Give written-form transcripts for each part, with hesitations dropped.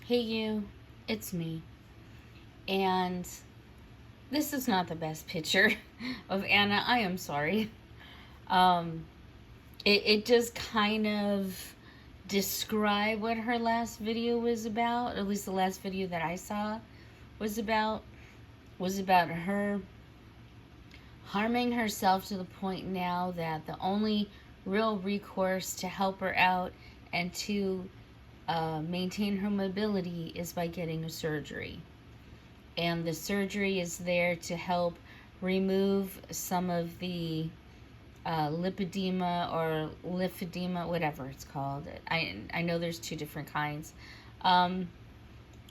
Hey you, it's me. And this is not the best picture of Anna. I am sorry. Um, it just kind of described what her last video was about, at least the last video that I saw was about, her harming herself to the point now that the only real recourse to help her out and to maintain her mobility is by getting a surgery. And the surgery is there to help remove some of the lipedema or lymphedema, whatever it's called. I know there's two different kinds.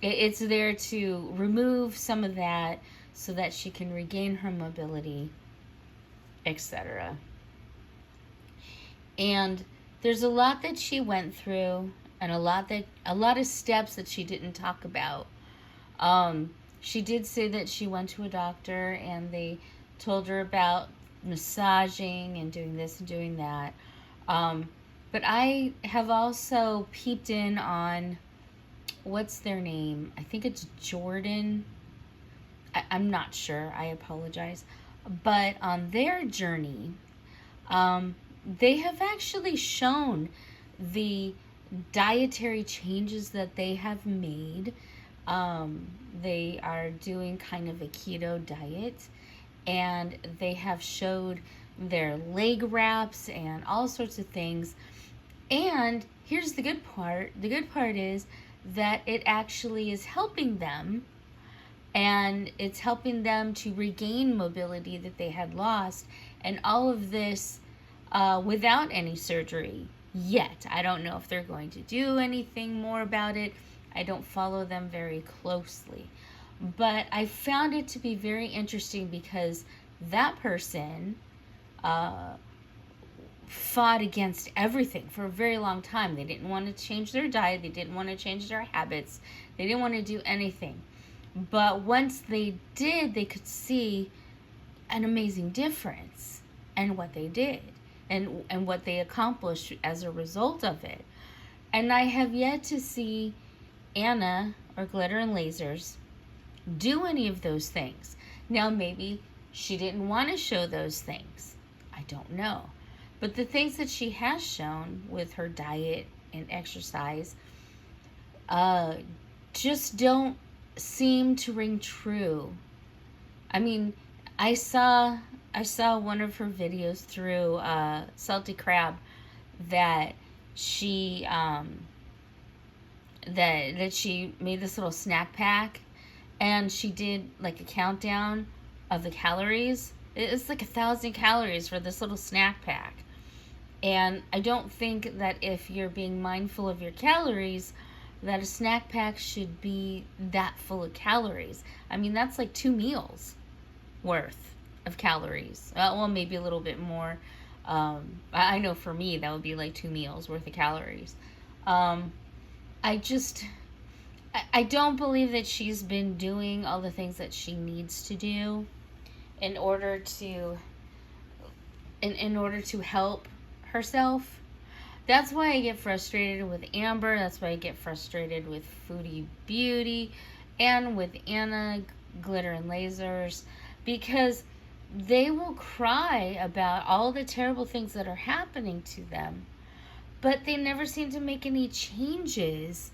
It's there to remove some of that so that she can regain her mobility, etc. And there's a lot that she went through, and a lot of steps that she didn't talk about. She did say that she went to a doctor and they told her about massaging and doing this and doing that. But I have also peeped in on, what's their name? I think it's Jordan. I'm not sure. I apologize. But on their journey, they have actually shown the dietary changes that they have made. They are doing kind of a keto diet, and they have showed their leg wraps and all sorts of things. And here's the good part. The good part is that it actually is helping them, and it's helping them to regain mobility that they had lost, and all of this without any surgery yet. I don't know if they're going to do anything more about it. I don't follow them very closely. But I found it to be very interesting because that person fought against everything for a very long time. They didn't want to change their diet. They didn't want to change their habits. They didn't want to do anything. But once they did, they could see an amazing difference in what they did and what they accomplished as a result of it. And I have yet to see Anna or Glitter and Lasers do any of those things. Now, maybe she didn't want to show those things. I don't know. But the things that she has shown with her diet and exercise just don't seem to ring true. I mean, I saw one of her videos through Salty Crab that she that she made this little snack pack, and she did like a countdown of the calories. It's like 1,000 calories for this little snack pack. And I don't think that if you're being mindful of your calories, that a snack pack should be that full of calories. I mean, that's like 2 meals worth of calories. Well, maybe a little bit more. I know for me, that would be like 2 meals worth of calories. I don't believe that she's been doing all the things that she needs to do in order to help herself. That's why I get frustrated with Amber. That's why I get frustrated with Foodie Beauty and with Anna, Glitter and Lasers, because they will cry about all the terrible things that are happening to them, but they never seem to make any changes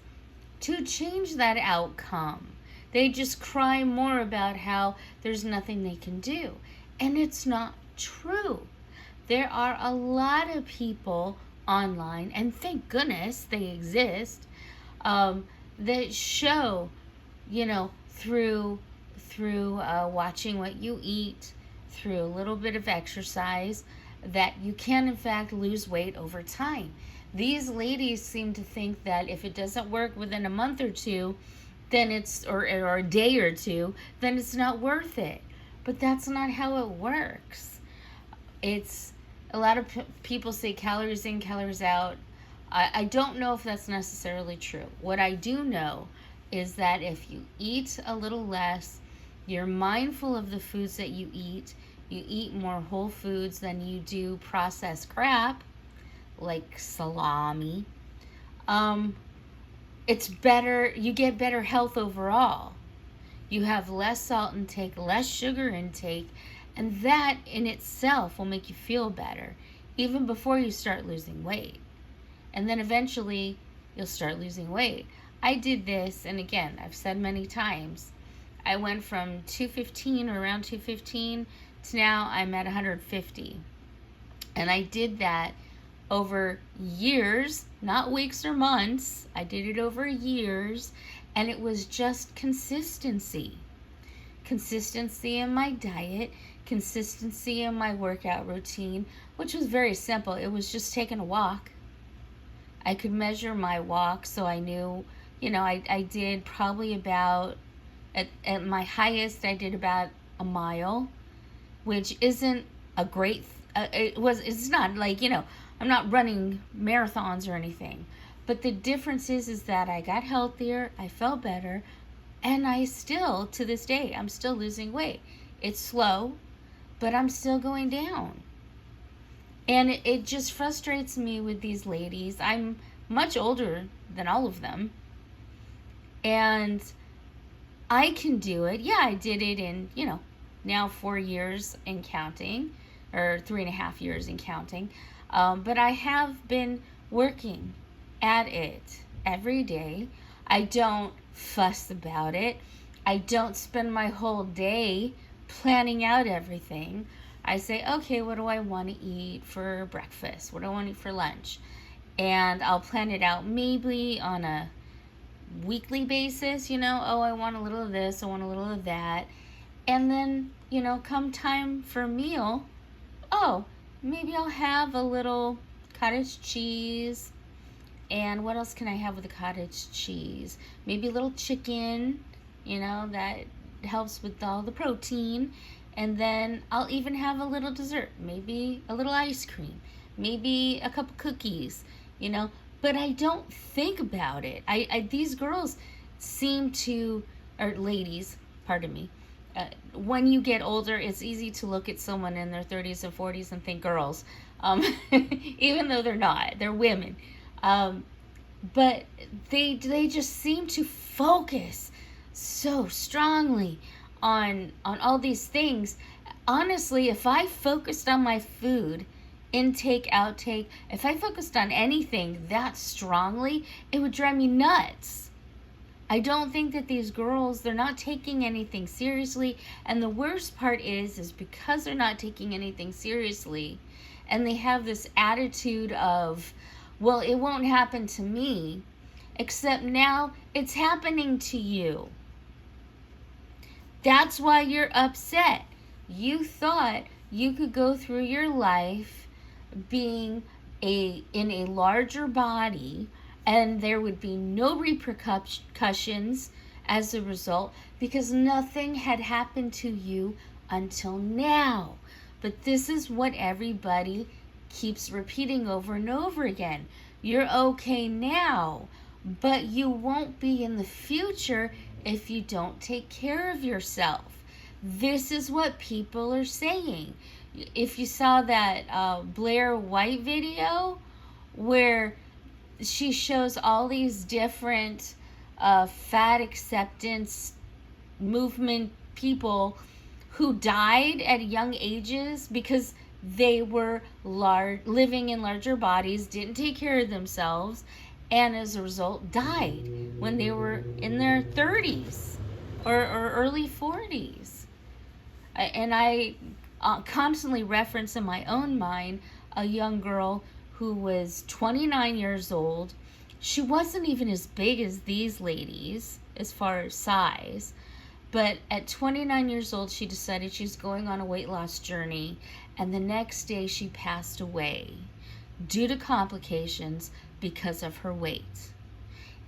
to change that outcome. They just cry more about how there's nothing they can do. And it's not true. There are a lot of people online, and thank goodness they exist, that show, through watching what you eat, through a little bit of exercise, that you can in fact lose weight over time. These ladies seem to think that if it doesn't work within a month or two, then it's, or a day or two, then it's not worth it. But that's not how it works. It's, a lot of people say calories in, calories out. I don't know if that's necessarily true. What I do know is that if you eat a little less, you're mindful of the foods that you eat more whole foods than you do processed crap, like salami, it's better, you get better health overall. You have less salt intake, less sugar intake, and that in itself will make you feel better even before you start losing weight. And then eventually you'll start losing weight. I did this, and again, I've said many times, I went from 215 or around 215 to now I'm at 150. And I did that over years, not weeks or months. I did it over years, and it was just consistency. Consistency in my diet, consistency in my workout routine, which was very simple. It was just taking a walk. I could measure my walk, so I knew, I did probably about, at my highest, I did about a mile, which isn't a great, it's not like, I'm not running marathons or anything. But the difference is that I got healthier, I felt better, and I still, to this day, I'm still losing weight. It's slow, but I'm still going down. And it just frustrates me with these ladies. I'm much older than all of them. And I can do it. Yeah, I did it in, now 4 years and counting, or 3.5 years and counting. But I have been working at it every day. I don't fuss about it. I don't spend my whole day planning out everything. I say, okay, what do I want to eat for breakfast? What do I want to eat for lunch? And I'll plan it out maybe on a weekly basis, I want a little of this, I want a little of that. And then, come time for a meal, maybe I'll have a little cottage cheese. And what else can I have with the cottage cheese? Maybe a little chicken, that helps with all the protein. And then I'll even have a little dessert, maybe a little ice cream, maybe a couple cookies, But I don't think about it. These girls seem to, or ladies, pardon me, when you get older, it's easy to look at someone in their 30s and 40s and think girls, even though they're not. They're women. But they just seem to focus so strongly on all these things. Honestly, if I focused on my food, intake, outtake, if I focused on anything that strongly, it would drive me nuts. I don't think that these girls, they're not taking anything seriously. And the worst part is because they're not taking anything seriously, and they have this attitude of, well, it won't happen to me, except now it's happening to you. That's why you're upset. You thought you could go through your life being in a larger body and there would be no repercussions as a result because nothing had happened to you until now. But this is what everybody keeps repeating over and over again. You're okay now, but you won't be in the future if you don't take care of yourself. This is what people are saying. If you saw that Blair White video where she shows all these different fat acceptance movement people who died at young ages because they were living in larger bodies, didn't take care of themselves, and as a result died when they were in their 30s or early 40s. And I constantly reference in my own mind a young girl who was 29 years old. She wasn't even as big as these ladies as far as size, but at 29 years old, she decided she's going on a weight loss journey, and the next day she passed away due to complications because of her weight.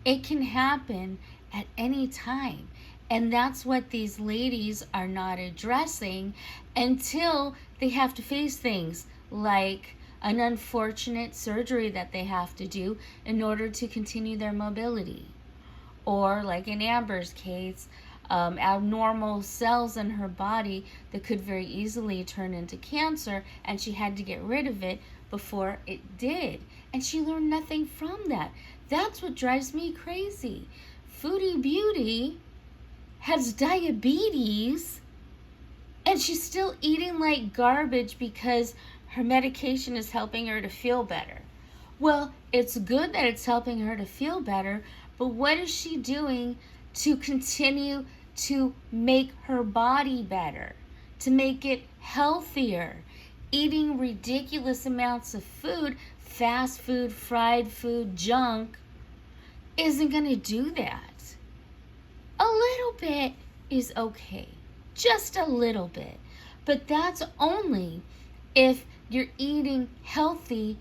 It can happen at any time. And that's what these ladies are not addressing until they have to face things like an unfortunate surgery that they have to do in order to continue their mobility. Or like in Amber's case, abnormal cells in her body that could very easily turn into cancer, and she had to get rid of it before it did. And she learned nothing from that. That's what drives me crazy. Foodie Beauty has diabetes and she's still eating like garbage because her medication is helping her to feel better. Well, it's good that it's helping her to feel better, but what is she doing to continue to make her body better, to make it healthier? Eating ridiculous amounts of food, fast food, fried food, junk, isn't going to do that. A little bit is okay. Just a little bit. But that's only if you're eating healthy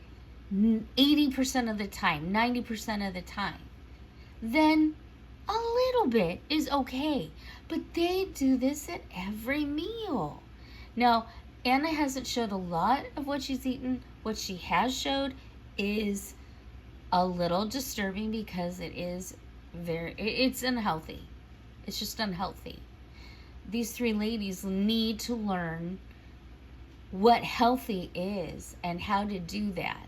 80% of the time, 90% of the time. Then a little bit is okay. But they do this at every meal. Now, Anna hasn't showed a lot of what she's eaten. What she has showed is a little disturbing because it's unhealthy. It's just unhealthy. These three ladies need to learn what healthy is and how to do that.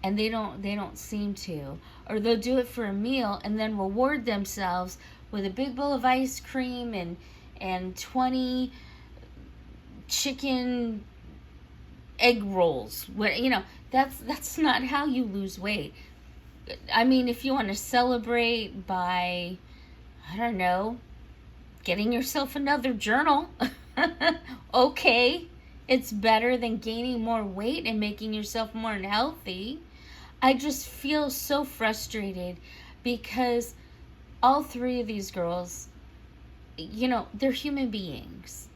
And they don't seem to. Or they'll do it for a meal and then reward themselves with a big bowl of ice cream and 20 chicken egg rolls. That's not how you lose weight. I mean, if you want to celebrate by, I don't know, getting yourself another journal, okay, it's better than gaining more weight and making yourself more unhealthy. I just feel so frustrated because all three of these girls, they're human beings.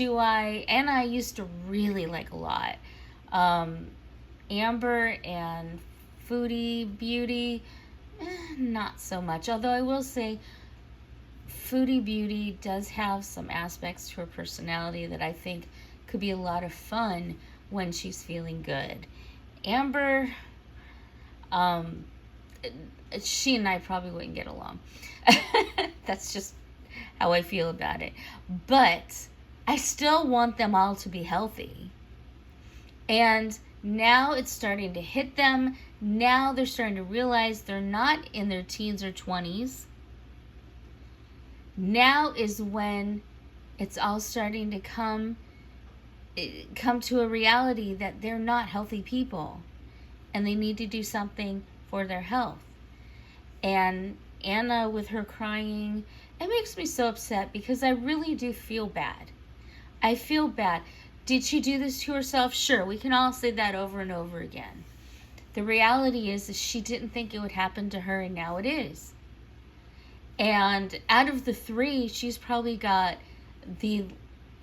Anna I used to really like a lot. Amber and Foodie Beauty, not so much. Although I will say, Foodie Beauty does have some aspects to her personality that I think could be a lot of fun when she's feeling good. Amber, she and I probably wouldn't get along. That's just how I feel about it. But I still want them all to be healthy. And now it's starting to hit them. Now they're starting to realize they're not in their teens or 20s. Now is when it's all starting to come to a reality that they're not healthy people and they need to do something for their health. And Anna, with her crying, it makes me so upset because I really do feel bad. I feel bad. Did she do this to herself? Sure, we can all say that over and over again. The reality is she didn't think it would happen to her, and now it is. And out of the three, she's probably got the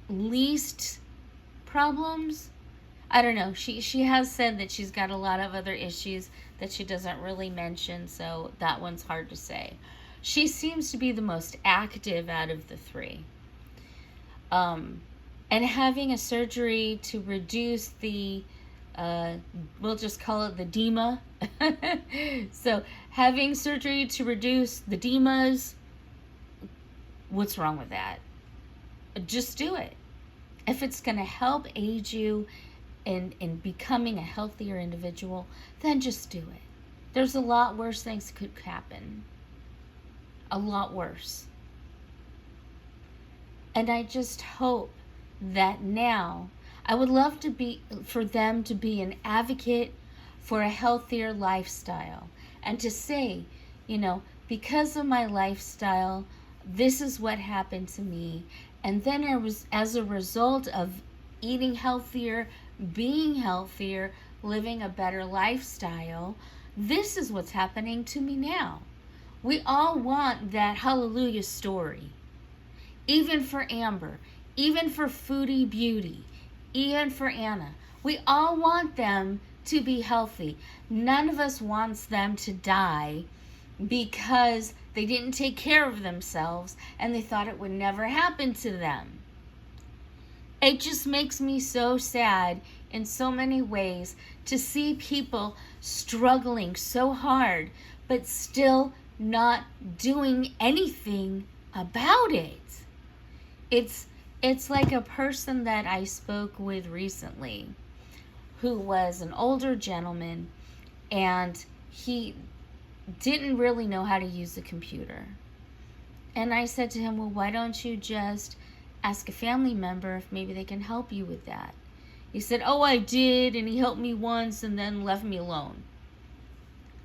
least problems. I don't know. She has said that she's got a lot of other issues that she doesn't really mention, so that one's hard to say. She seems to be the most active out of the three. And having a surgery to reduce the, we'll just call it the edema. So having surgery to reduce the edemas, what's wrong with that? Just do it. If it's going to help aid you in becoming a healthier individual, then just do it. There's a lot worse things that could happen. A lot worse. And I just hope that now, I would love for them to be an advocate for a healthier lifestyle and to say, because of my lifestyle, this is what happened to me. And then as a result of eating healthier, being healthier, living a better lifestyle, this is what's happening to me now. We all want that hallelujah story. Even for Amber, even for Foodie Beauty, even for Anna. We all want them to be healthy. None of us wants them to die because they didn't take care of themselves and they thought it would never happen to them. It just makes me so sad in so many ways to see people struggling so hard but still not doing anything about it. It's like a person that I spoke with recently who was an older gentleman, and didn't really know how to use the computer. And I said to him, well, why don't you just ask a family member if maybe they can help you with that? He said, oh, I did, and he helped me once and then left me alone.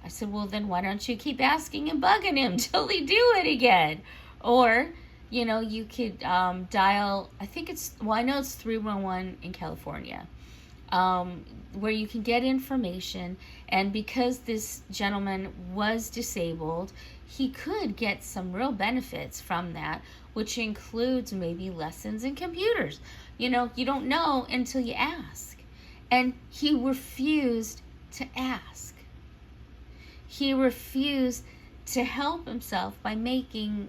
I said, well, then why don't you keep asking and bugging him till he do it again? Or, you could dial, I know it's 311 in California, where you can get information. And because this gentleman was disabled, he could get some real benefits from that, which includes maybe lessons in computers. You don't know until you ask. And he refused to ask. He refused to help himself by making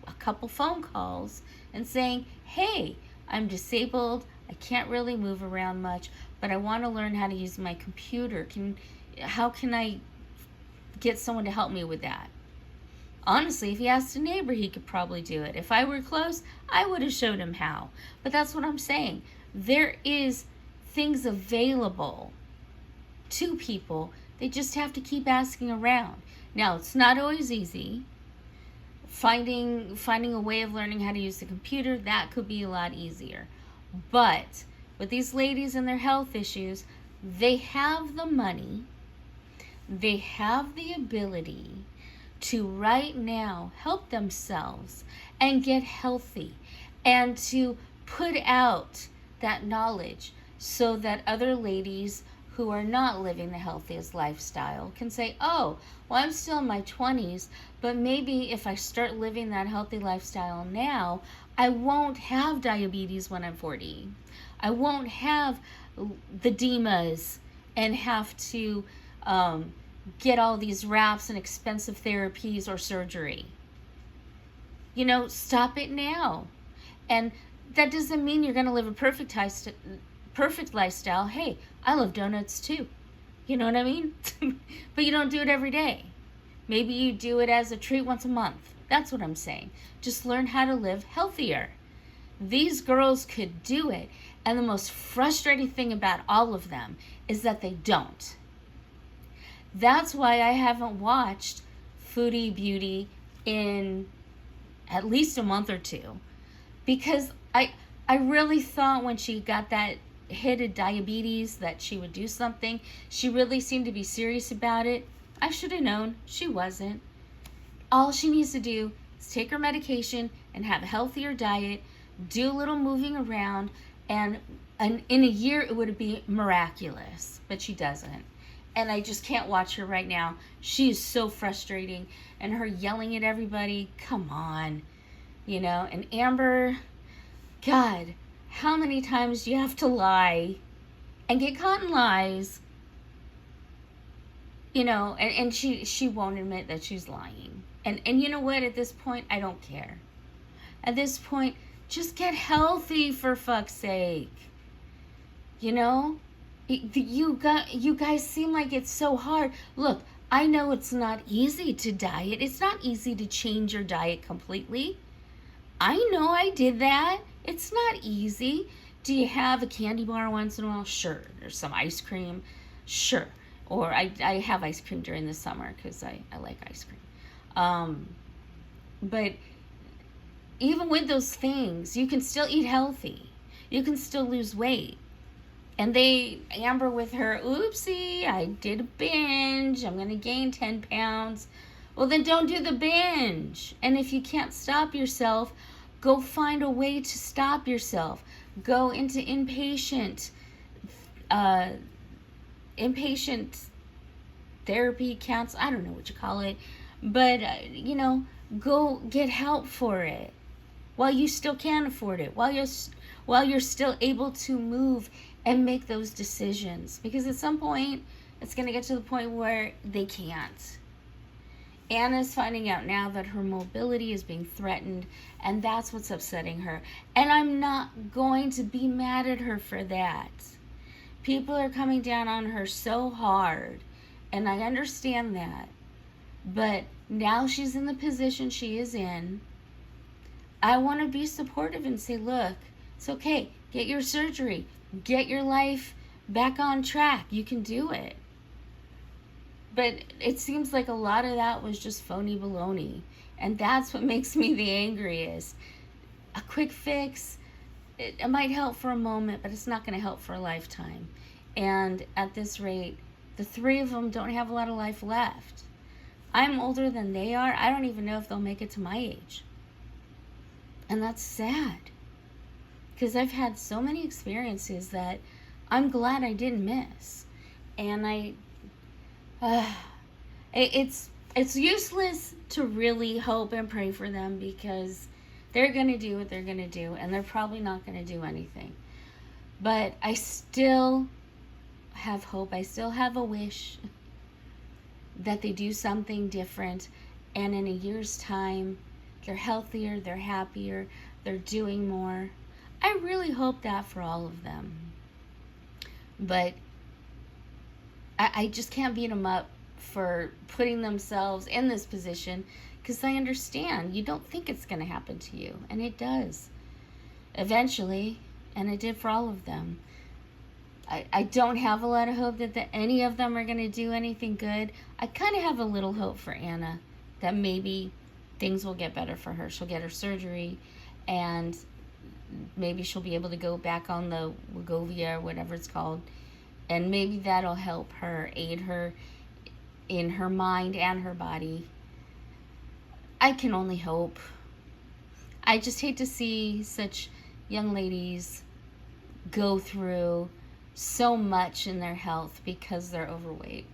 a couple phone calls and saying, hey, I'm disabled, I can't really move around much, but I want to learn how to use my computer. How can I get someone to help me with that? Honestly, if he asked a neighbor, he could probably do it. If I were close, I would have showed him how. But that's what I'm saying. There is things available to people. They just have to keep asking around. Now, it's not always easy. Finding a way of learning how to use the computer, that could be a lot easier. But with these ladies and their health issues, they have the money, they have the ability to right now help themselves and get healthy, and to put out that knowledge so that other ladies who are not living the healthiest lifestyle can say, oh, well, I'm still in my 20s, but maybe if I start living that healthy lifestyle now, I won't have diabetes when I'm 40. I won't have the DEMAs and have to get all these wraps and expensive therapies or surgery. Stop it now. And that doesn't mean you're going to live a perfect lifestyle. Hey, I love donuts too. You know what I mean? But you don't do it every day. Maybe you do it as a treat once a month. That's what I'm saying. Just learn how to live healthier. These girls could do it. And the most frustrating thing about all of them is that they don't. That's why I haven't watched Foodie Beauty in at least a month or two. Because I really thought when she got that hit of diabetes that she would do something. She really seemed to be serious about it. I should have known. She wasn't. All she needs to do is take her medication and have a healthier diet, do a little moving around, and in a year it would be miraculous. But she doesn't. And I just can't watch her right now. She is so frustrating. And her yelling at everybody, come on. And Amber, God, how many times do you have to lie and get caught in lies? And she won't admit that she's lying. And you know what? At this point, I don't care. At this point, just get healthy, for fuck's sake. You guys seem like it's so hard. Look, I know it's not easy to diet. It's not easy to change your diet completely. I know I did that. It's not easy. Do you have a candy bar once in a while? Sure. There's some ice cream? Sure. Or I have ice cream during the summer because I like ice cream. But even with those things, you can still eat healthy. You can still lose weight. And Amber with her, oopsie, I did a binge. I'm going to gain 10 pounds. Well, then don't do the binge. And if you can't stop yourself, go find a way to stop yourself. Go into inpatient therapy counts. I don't know what you call it. But, go get help for it while you still can afford it, while you're still able to move and make those decisions. Because at some point, it's going to get to the point where they can't. Anna's finding out now that her mobility is being threatened, and that's what's upsetting her. And I'm not going to be mad at her for that. People are coming down on her so hard, and I understand that. But now she's in the position she is in. I want to be supportive and say, look, it's okay. Get your surgery. Get your life back on track. You can do it. But it seems like a lot of that was just phony baloney. And that's what makes me the angriest. A quick fix, it might help for a moment, but it's not going to help for a lifetime. And at this rate, the three of them don't have a lot of life left. I'm older than they are. I don't even know if they'll make it to my age. And that's sad. Because I've had so many experiences that I'm glad I didn't miss. And it's useless to really hope and pray for them, because they're going to do what they're going to do, and they're probably not going to do anything. But I still have hope. I still have a wish that they do something different, and in a year's time, they're healthier, they're happier, they're doing more. I really hope that for all of them. But I just can't beat them up for putting themselves in this position, because I understand you don't think it's going to happen to you, and it does eventually, and it did for all of them. I don't have a lot of hope that any of them are going to do anything good. I kind of have a little hope for Anna that maybe things will get better for her. She'll get her surgery, and maybe she'll be able to go back on the Wegovy or whatever it's called, and maybe that'll help her, aid her in her mind and her body. I can only hope. I just hate to see such young ladies go through so much in their health because they're overweight.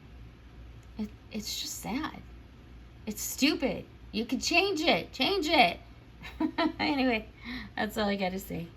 It's just sad. It's stupid. You can change it. Change it. Anyway, that's all I got to say.